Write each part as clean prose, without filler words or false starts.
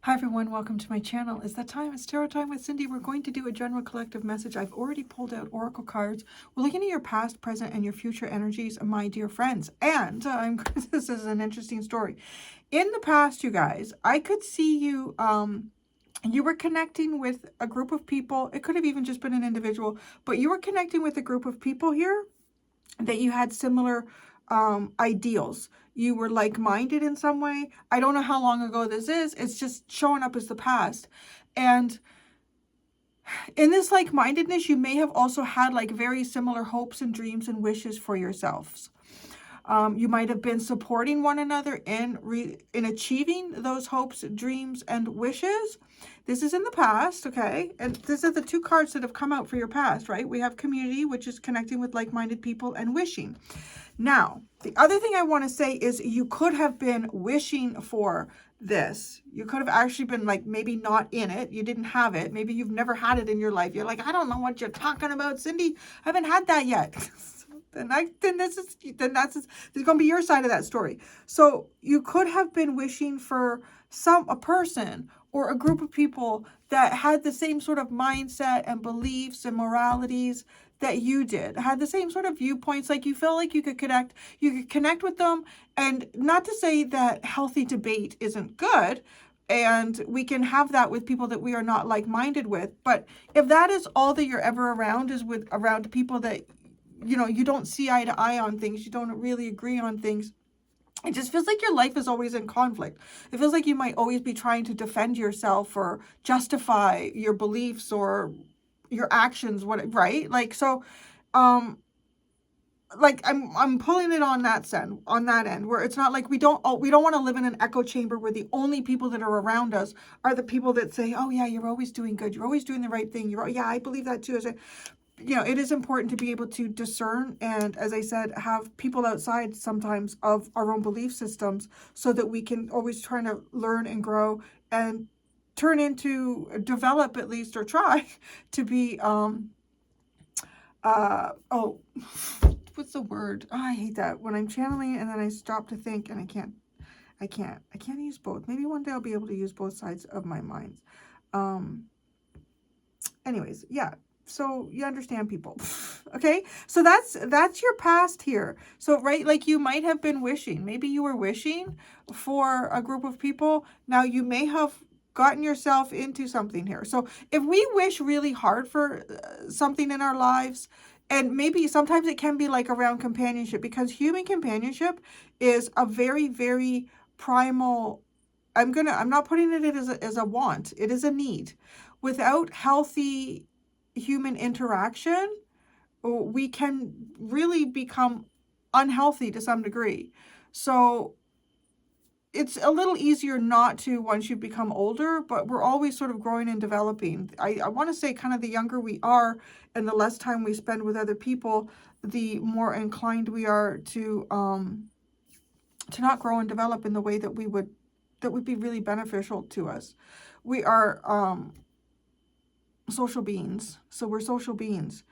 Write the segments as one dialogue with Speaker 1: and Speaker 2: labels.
Speaker 1: Hi everyone, welcome to my channel. It's that time, it's tarot time with Cindy. We're going to do a general collective message. I've already pulled out oracle cards. We're looking at your past, present, and your future energies, my dear friends. And this is an interesting story. In the past, you guys, I could see you, you were connecting with a group of people. It could have even just been an individual, but you were connecting with a group of people here that you had similar ideals. You were like-minded in some way. I don't know how long ago this is. It's just showing up as the past. And in this like-mindedness, you may have also had like very similar hopes and dreams and wishes for yourselves. You might have been supporting one another in achieving those hopes, dreams, and wishes. This is in the past, okay? And these are the two cards that have come out for your past, right? We have community, which is connecting with like-minded people, and wishing. Now, the other thing I want to say is you could have been wishing for this. You could have actually been like maybe not in it. You didn't have it. Maybe you've never had it in your life. You're like, I don't know what you're talking about, Cindy. I haven't had that yet. then this is going to be your side of that story. So you could have been wishing for a person or a group of people that had the same sort of mindset and beliefs and moralities that you did, had the same sort of viewpoints. Like you felt like you could connect with them. And not to say that healthy debate isn't good, and we can have that with people that we are not like-minded with, but if that is all that you're ever around, is around people that you don't see eye to eye on things, you don't really agree on things, it just feels like your life is always in conflict. It feels like you might always be trying to defend yourself or justify your beliefs or your actions, right? Like, so, like I'm pulling it on that end, where it's not like we don't want to live in an echo chamber where the only people that are around us are the people that say, oh yeah, you're always doing good, you're always doing the right thing, yeah, I believe that too. It is important to be able to discern and, as I said, have people outside sometimes of our own belief systems so that we can always try to learn and grow and develop at least, or try to be, what's the word? Oh, I hate that when I'm channeling and then I stop to think and I can't use both. Maybe one day I'll be able to use both sides of my mind. Anyways, yeah. So you understand, people. Okay, so that's your past here. So, right, like you might have been wishing, maybe you were wishing for a group of people. Now you may have gotten yourself into something here. So if we wish really hard for something in our lives, and maybe sometimes it can be like around companionship, because human companionship is a very, very primal, I'm not putting it as a want, it is a need. Without healthy human interaction, we can really become unhealthy to some degree. So it's a little easier not to once you've become older, but we're always sort of growing and developing. I want to say kind of the younger we are and the less time we spend with other people, the more inclined we are to not grow and develop in the way that would be really beneficial to us. We are social beings. So we're social beings.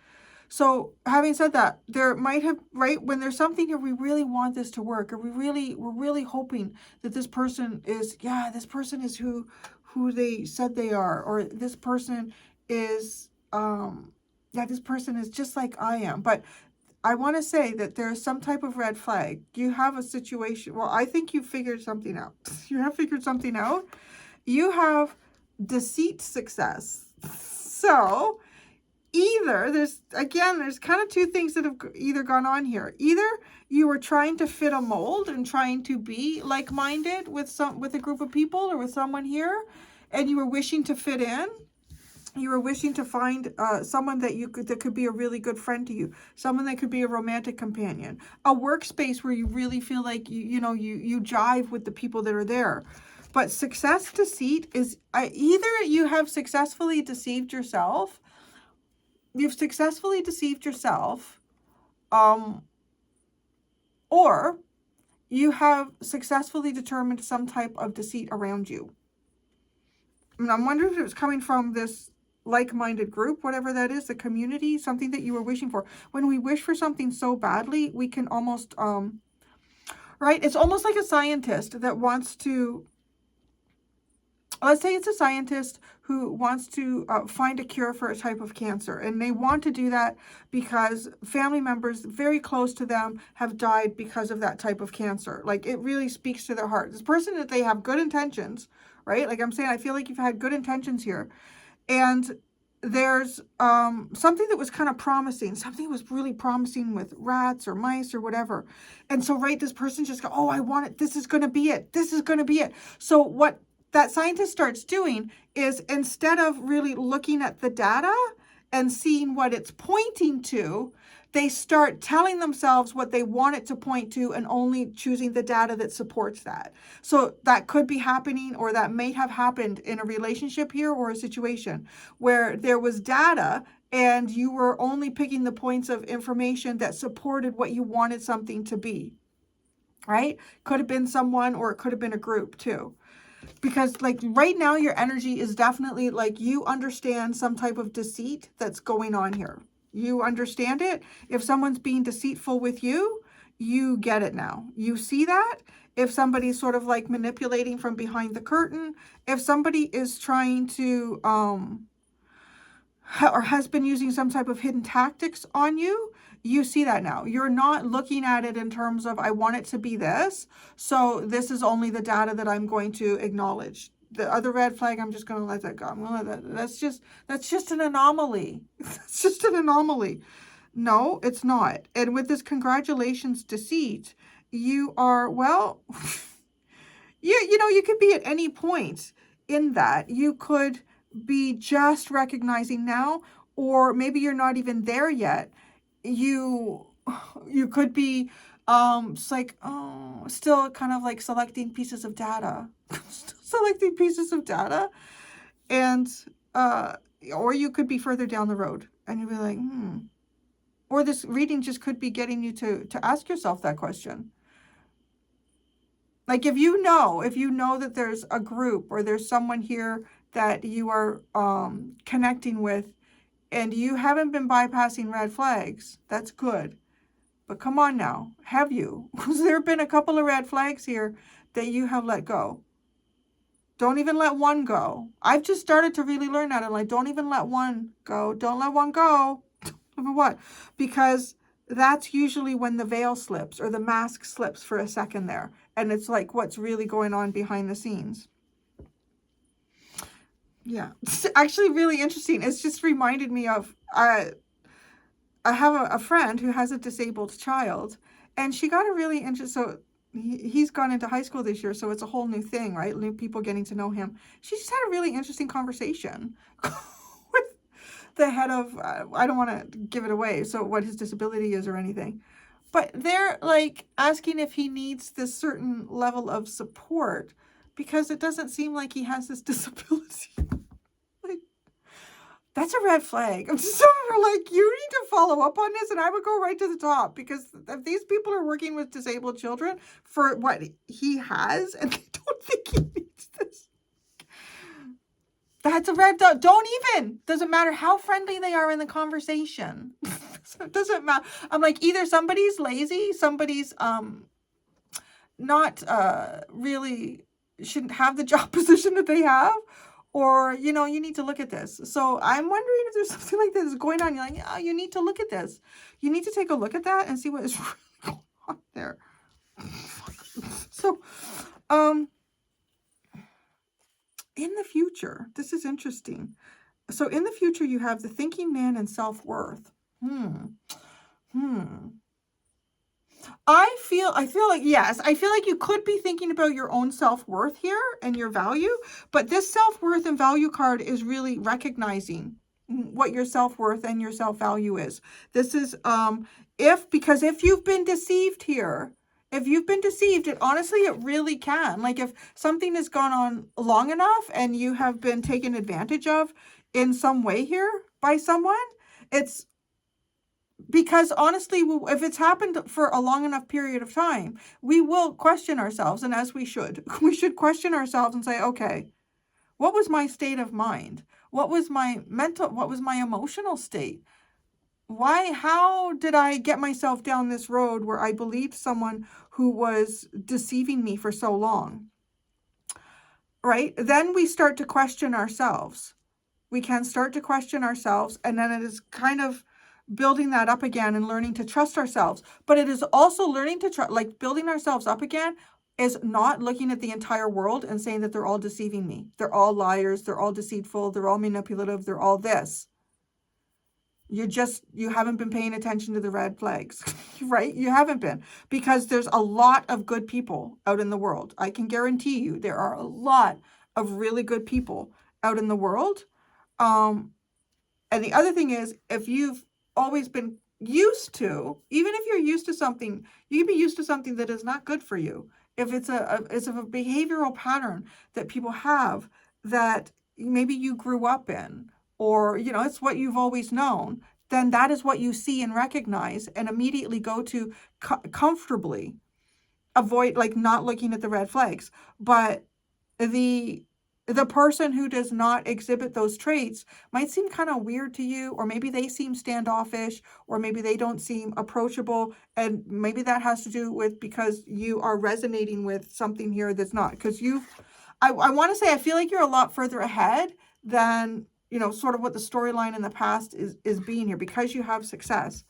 Speaker 1: So having said that, there might have, right, when there's something here, we really want this to work, or we're really hoping that this person is, this person is who they said they are, or this person is, this person is just like I am. But I want to say that there's some type of red flag. You have a situation. Well, I think you figured something out. You have figured something out. You have deceit success. So either there's kind of two things that have either gone on here. Either you were trying to fit a mold and trying to be like-minded with a group of people or with someone here, and you were wishing to fit in. You were wishing to find someone that could be a really good friend to you, someone that could be a romantic companion, a workspace where you really feel like you jive with the people that are there. But success deceit is either you have successfully deceived yourself. You've successfully deceived yourself, or you have successfully determined some type of deceit around you. And I'm wondering if it's coming from this like-minded group, whatever that is, the community, something that you were wishing for. When we wish for something so badly, we can almost, right? It's almost like a scientist that wants to let's say it's a scientist who wants to find a cure for a type of cancer, and they want to do that because family members very close to them have died because of that type of cancer. Like, it really speaks to their heart. This person, that they have good intentions, right? Like I'm saying, I feel like you've had good intentions here. And there's something that was kind of promising. Something was really promising with rats or mice or whatever. And so, right, this person just go, oh, I want it. This is going to be it. This is going to be it. So what that scientist starts doing is, instead of really looking at the data and seeing what it's pointing to, they start telling themselves what they want it to point to and only choosing the data that supports that. So that could be happening, or that may have happened in a relationship here, or a situation where there was data and you were only picking the points of information that supported what you wanted something to be, right? Could have been someone, or it could have been a group too. Because like right now, your energy is definitely like you understand some type of deceit that's going on here. You understand it. If someone's being deceitful with you, you get it now. You see that. If somebody's sort of like manipulating from behind the curtain, if somebody is trying to, or has been using some type of hidden tactics on you, you see that now. You're not looking at it in terms of, I want it to be this, so this is only the data that I'm going to acknowledge. The other red flag, I'm just going to let that go. I'm going to let that. That's just an anomaly. That's just an anomaly. No, it's not. And with this congratulations deceit, you are, well, you know, you could be at any point in that. You could be just recognizing now, or maybe you're not even there yet. You could be it's like, oh, still kind of like selecting pieces of data. Selecting pieces of data. And or you could be further down the road and you'll be like, or this reading just could be getting you to ask yourself that question. Like, if you know that there's a group, or there's someone here that you are connecting with, and you haven't been bypassing red flags, that's good. But come on now, have you? Because there have been a couple of red flags here that you have let go. Don't even let one go. I've just started to really learn that. I'm like, don't even let one go. Don't let one go. For what? Because that's usually when the veil slips, or the mask slips for a second there. And it's like what's really going on behind the scenes. Yeah, it's actually really interesting. It's just reminded me of, I have a friend who has a disabled child, and she got a really interesting, so he's gone into high school this year, so it's a whole new thing, right? New people getting to know him. She just had a really interesting conversation with the head of, I don't want to give it away, so what his disability is or anything. But they're like asking if he needs this certain level of support because it doesn't seem like he has this disability. Like, that's a red flag. I'm just like, you need to follow up on this, and I would go right to the top, because if these people are working with disabled children for what he has, and they don't think he needs this, that's a red dot. Don't even. Doesn't matter how friendly they are in the conversation. It doesn't matter. I'm like, either somebody's lazy, somebody's not really shouldn't have the job position that they have, or, you know, you need to look at this. So I'm wondering if there's something like this going on. You're like, oh, you need to look at this. You need to take a look at that and see what is really going on there. So, in the future, this is interesting. So in the future, you have the thinking man and self-worth. I feel like, yes, I feel like you could be thinking about your own self-worth here and your value, but this self-worth and value card is really recognizing what your self-worth and your self-value is. This is, because if you've been deceived here, if you've been deceived, honestly, it really can. Like, if something has gone on long enough and you have been taken advantage of in some way here by someone, it's because, honestly, if it's happened for a long enough period of time, we will question ourselves, and as we should question ourselves and say, okay, what was my state of mind? What was my emotional state? How did I get myself down this road where I believed someone who was deceiving me for so long? right? Then we start to question ourselves. We can start to question ourselves, and then it is kind of building that up again and learning to trust ourselves. But it is also learning to trust, like building ourselves up again is not looking at the entire world and saying that they're all deceiving me. They're all liars. They're all deceitful. They're all manipulative. They're all this. You haven't been paying attention to the red flags, right? You haven't been, because there's a lot of good people out in the world. I can guarantee you there are a lot of really good people out in the world. And the other thing is, if you've always been used to, even if you're used to something, you can be used to something that is not good for you. If it's it's a behavioral pattern that people have that maybe you grew up in, or, it's what you've always known, then that is what you see and recognize and immediately go to comfortably avoid, like, not looking at the red flags. But the person who does not exhibit those traits might seem kind of weird to you, or maybe they seem standoffish, or maybe they don't seem approachable. And maybe that has to do with because you are resonating with something here that's not, because I want to say, I feel like you're a lot further ahead than, sort of what the storyline in the past is being here, because you have success.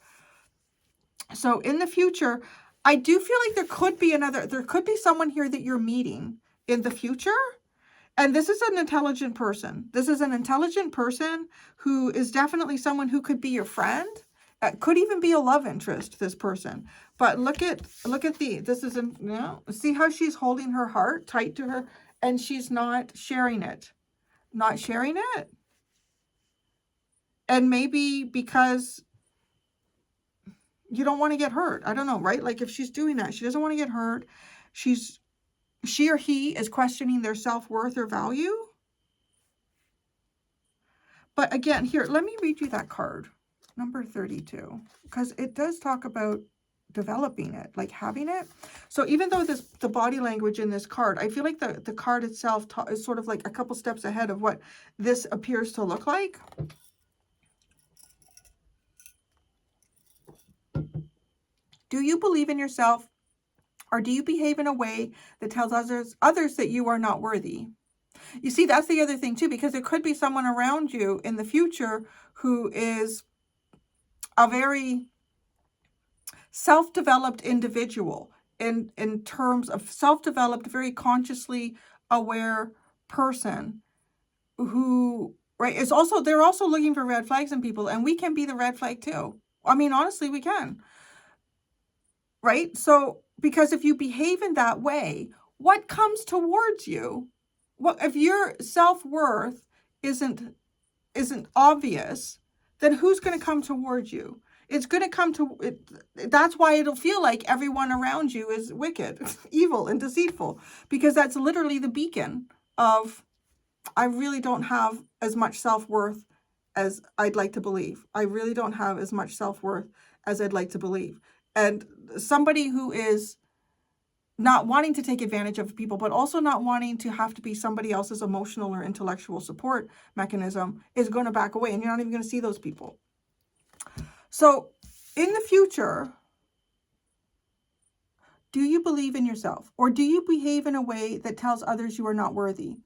Speaker 1: So in the future, I do feel like there could be someone here that you're meeting in the future. And this is an intelligent person. This is an intelligent person who is definitely someone who could be your friend. Could even be a love interest, this person. But look at this is see how she's holding her heart tight to her, and she's not sharing it. Not sharing it. And maybe because you don't want to get hurt. I don't know, right? Like, if she's doing that, she doesn't want to get hurt. She or he is questioning their self-worth or value. But again, here, let me read you that card, number 32, because it does talk about developing it, like having it. So even though the body language in this card, I feel like the card itself is sort of like a couple steps ahead of what this appears to look like. Do you believe in yourself, or do you behave in a way that tells others that you are not worthy? You see, that's the other thing too, because there could be someone around you in the future who is a very self-developed individual, in terms of self-developed, very consciously aware person who, right, is also, they're also looking for red flags in people, and we can be the red flag too. I mean, honestly, we can. Right? So, because if you behave in that way, what comes towards you? What if your self-worth isn't obvious, then who's going to come towards you? It's going to come to it. That's why it'll feel like everyone around you is wicked, evil, and deceitful, because that's literally the beacon of, I really don't have as much self-worth as I'd like to believe. I really don't have as much self-worth as I'd like to believe. And somebody who is not wanting to take advantage of people, but also not wanting to have to be somebody else's emotional or intellectual support mechanism, is going to back away, and you're not even going to see those people. So in the future, do you believe in yourself, or do you behave in a way that tells others you are not worthy?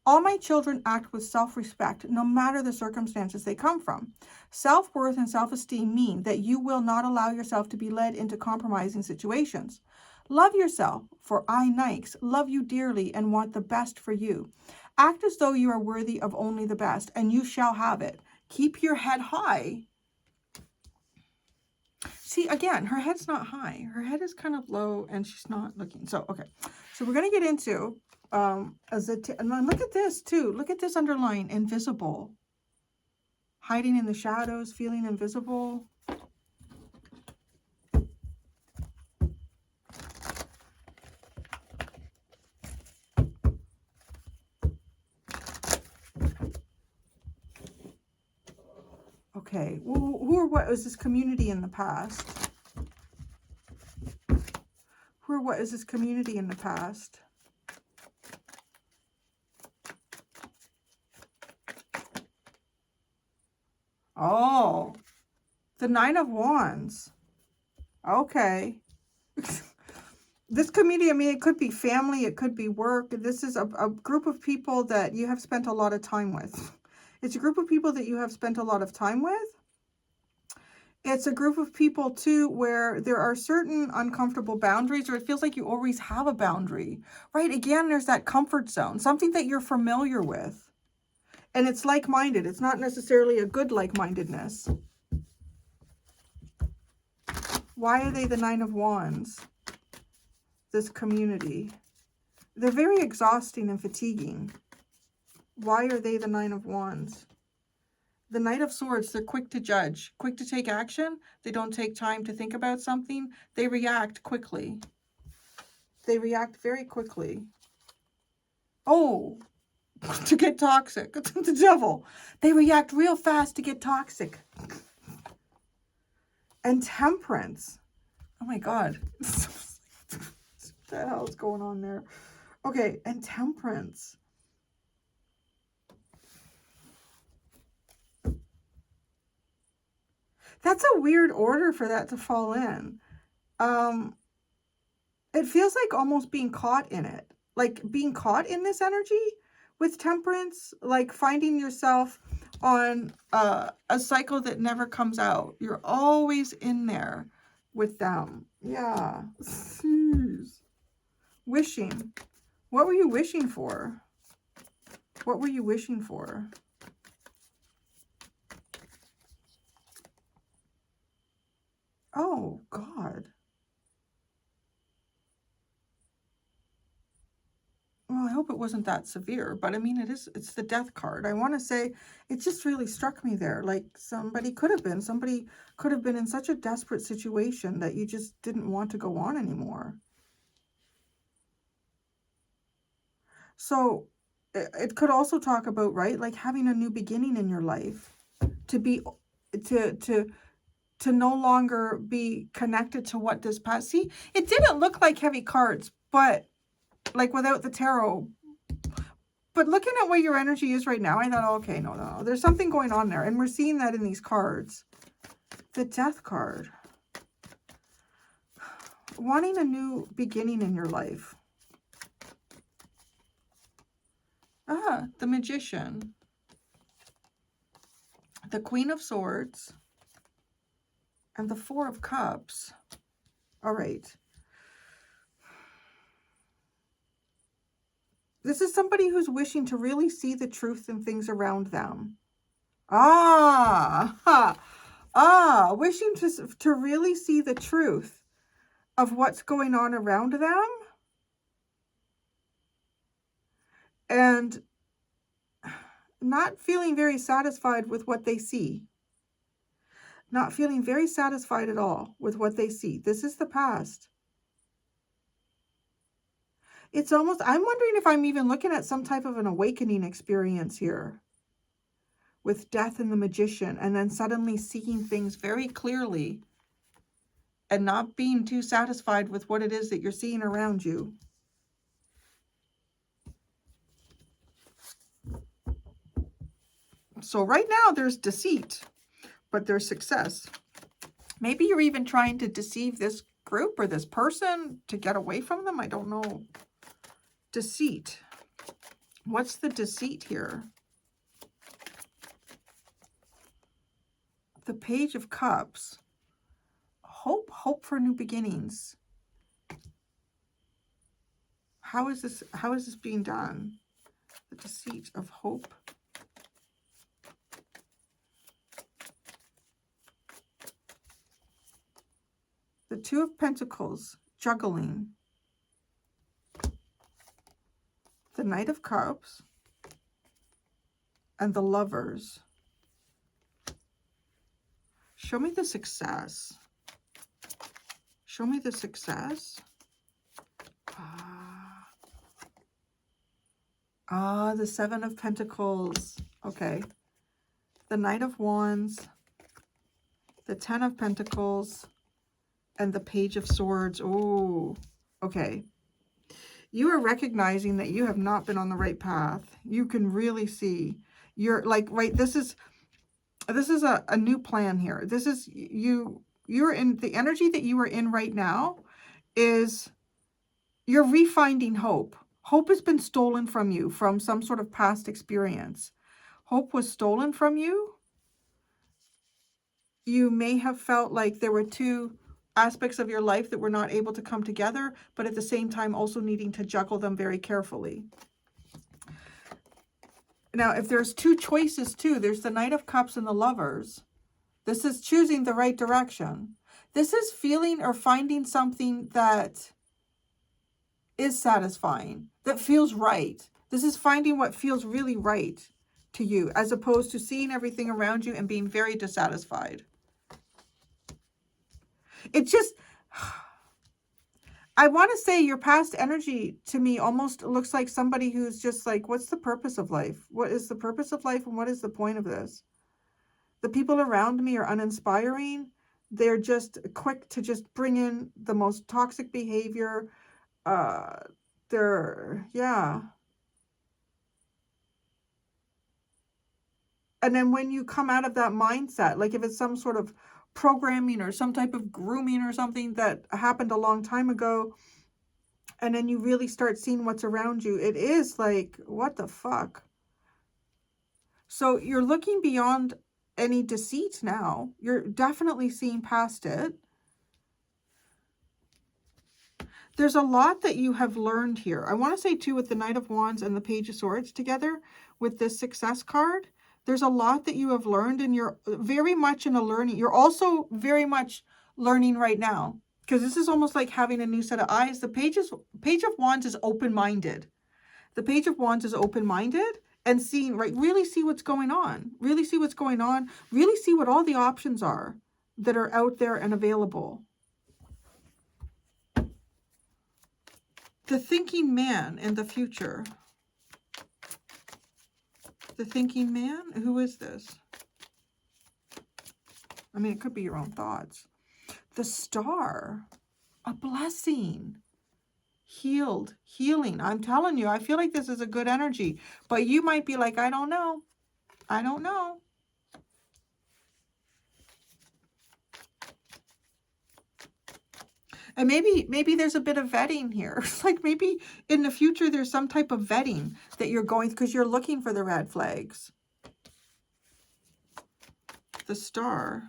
Speaker 1: All my children act with self-respect, no matter the circumstances they come from. Self-worth and self-esteem mean that you will not allow yourself to be led into compromising situations. Love yourself, for I, Nikes, love you dearly and want the best for you. Act as though you are worthy of only the best, and you shall have it. Keep your head high. See, again, her head's not high. Her head is kind of low, and she's not looking. So, okay. So we're going to get into... and look at this too. Look at this underline, invisible. Hiding in the shadows, feeling invisible. Okay, who or what is this community in the past? Who or what is this community in the past? Oh, the Nine of Wands. Okay. This community, I mean, it could be family, it could be work. This is a group of people that you have spent a lot of time with. It's a group of people that you have spent a lot of time with. It's a group of people, too, where there are certain uncomfortable boundaries, or it feels like you always have a boundary, right? Again, there's that comfort zone, something that you're familiar with. And it's like-minded. It's not necessarily a good like-mindedness. Why are they the Nine of Wands? This community. They're very exhausting and fatiguing. Why are they the Nine of Wands? The Knight of Swords, they're quick to judge, quick to take action. They don't take time to think about something. They react quickly. They react very quickly. Oh, to get toxic. The devil. They react real fast to get toxic. And Temperance. Oh my God. What the hell is going on there? Okay, and Temperance. That's a weird order for that to fall in. It feels like almost being caught in it. Like being caught in this energy with Temperance. Like finding yourself on a cycle that never comes out. You're always in there with them. Yeah. Wishing. What were you wishing for? What were you wishing for? Oh, God. Well, I hope it wasn't that severe, but I mean, it's the Death card. I want to say it just really struck me there. Like somebody could have been in such a desperate situation that you just didn't want to go on anymore. So it could also talk about, right, like having a new beginning in your life, to no longer be connected to what this past. See, it didn't look like heavy cards, but like without the tarot. But looking at where your energy is right now, I thought, oh, okay, no. There's something going on there. And we're seeing that in these cards. The Death card. Wanting a new beginning in your life. The Magician. The Queen of Swords. And the Four of Cups. All right. This is somebody who's wishing to really see the truth in things around them. Wishing to really see the truth of what's going on around them. And not feeling very satisfied with what they see. Not feeling very satisfied at all with what they see. This is the past. It's almost, I'm wondering if I'm even looking at some type of an awakening experience here. With Death and the Magician. And then suddenly seeing things very clearly. And not being too satisfied with what it is that you're seeing around you. So right now there's deceit. But there's success. Maybe you're even trying to deceive this group or this person to get away from them. I don't know. Deceit. What's the deceit here? The Page of Cups. Hope for new beginnings. How is this being done? The deceit of hope. The Two of Pentacles, juggling. The Knight of Cups. And the Lovers. Show me the success. Show me the success. The Seven of Pentacles. Okay. The Knight of Wands. The Ten of Pentacles. And the Page of Swords. Oh, okay. You are recognizing that you have not been on the right path. You can really see. You're like, right, this is a new plan here. This is you're in the energy that you are in right now is You're refinding hope. Hope has been stolen from you from some sort of past experience. Hope was stolen from you. You may have felt like there were two aspects of your life that were not able to come together, but at the same time also needing to juggle them very carefully. Now, if there's two choices too, there's the Knight of Cups and the Lovers. This is choosing the right direction. This is feeling or finding something that is satisfying, that feels right. This is finding what feels really right to you, as opposed to seeing everything around you and being very dissatisfied. It just, I want to say your past energy to me almost looks like somebody who's just like, what's the purpose of life? What is the purpose of life and what is the point of this? The people around me are uninspiring. They're just quick to just bring in the most toxic behavior. Yeah. And then when you come out of that mindset, like if it's some sort of programming or some type of grooming or something that happened a long time ago, and then you really start seeing what's around you, it is like, what the fuck? So you're looking beyond any deceit now. You're definitely seeing past it. There's a lot that you have learned here. I want to say too, with the Knight of Wands and the Page of Swords together with this Success card, there's a lot that you have learned and you're very much in a learning. You're also very much learning right now, because this is almost like having a new set of eyes. The Page of Wands is open-minded. The Page of Wands is open-minded and seeing, right, really see what's going on. Really see what's going on. Really see what all the options are that are out there and available. The thinking man in the future. The thinking man? Who is this? I mean, it could be your own thoughts. The Star. A blessing. Healed. Healing. I'm telling you, I feel like this is a good energy. But you might be like, I don't know. I don't know. And maybe there's a bit of vetting here. It's like maybe in the future there's some type of vetting that you're going, because you're looking for the red flags. The Star.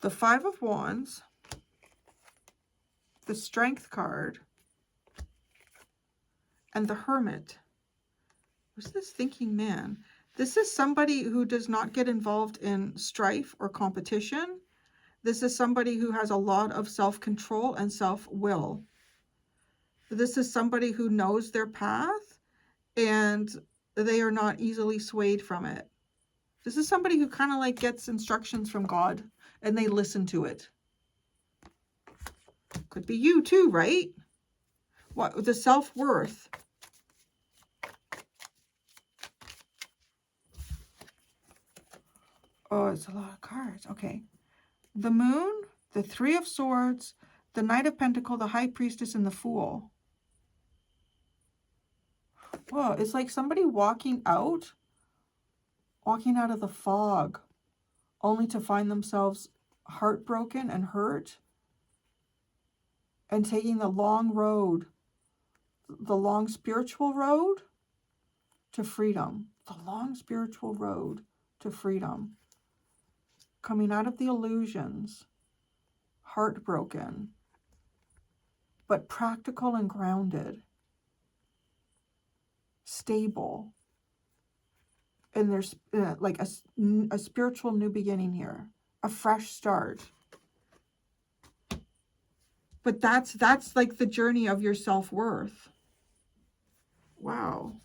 Speaker 1: The Five of Wands. The Strength card. And the Hermit. What's this thinking man? This is somebody who does not get involved in strife or competition. This is somebody who has a lot of self-control and self-will. This is somebody who knows their path and they are not easily swayed from it. This is somebody who kind of like gets instructions from God and they listen to it. Could be you too, right? What, the self-worth. Oh, it's a lot of cards. Okay. The Moon, the Three of Swords, the Knight of Pentacles, the High Priestess, and the Fool. Whoa, it's like somebody walking out of the fog, only to find themselves heartbroken and hurt, and taking the long road, the long spiritual road to freedom. The long spiritual road to freedom. Coming out of the illusions, heartbroken, but practical and grounded, stable. And there's like a spiritual new beginning here, a fresh start. But that's like the journey of your self-worth. Wow.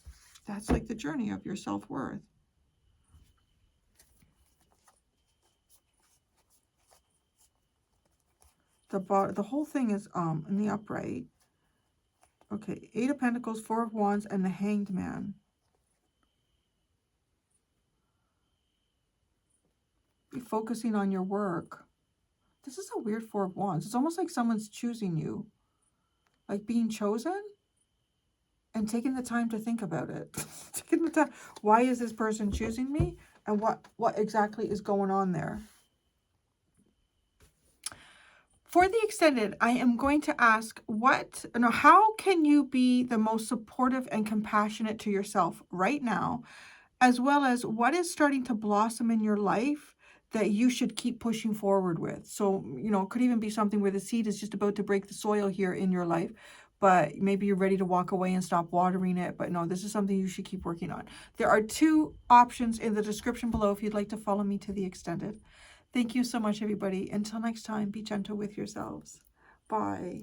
Speaker 1: That's like the journey of your self-worth. The whole thing is in the upright. Okay, Eight of Pentacles, Four of Wands, and the Hanged Man. Be focusing on your work. This is a weird Four of Wands. It's almost like someone's choosing you. Like being chosen and taking the time to think about it. Taking the time. Why is this person choosing me? And what exactly is going on there? For the extended, I am going to ask how can you be the most supportive and compassionate to yourself right now, as well as what is starting to blossom in your life that you should keep pushing forward with. So, it could even be something where the seed is just about to break the soil here in your life, but maybe you're ready to walk away and stop watering it. But no, this is something you should keep working on. There are 2 options in the description below if you'd like to follow me to the extended. Thank you so much, everybody. Until next time, be gentle with yourselves. Bye.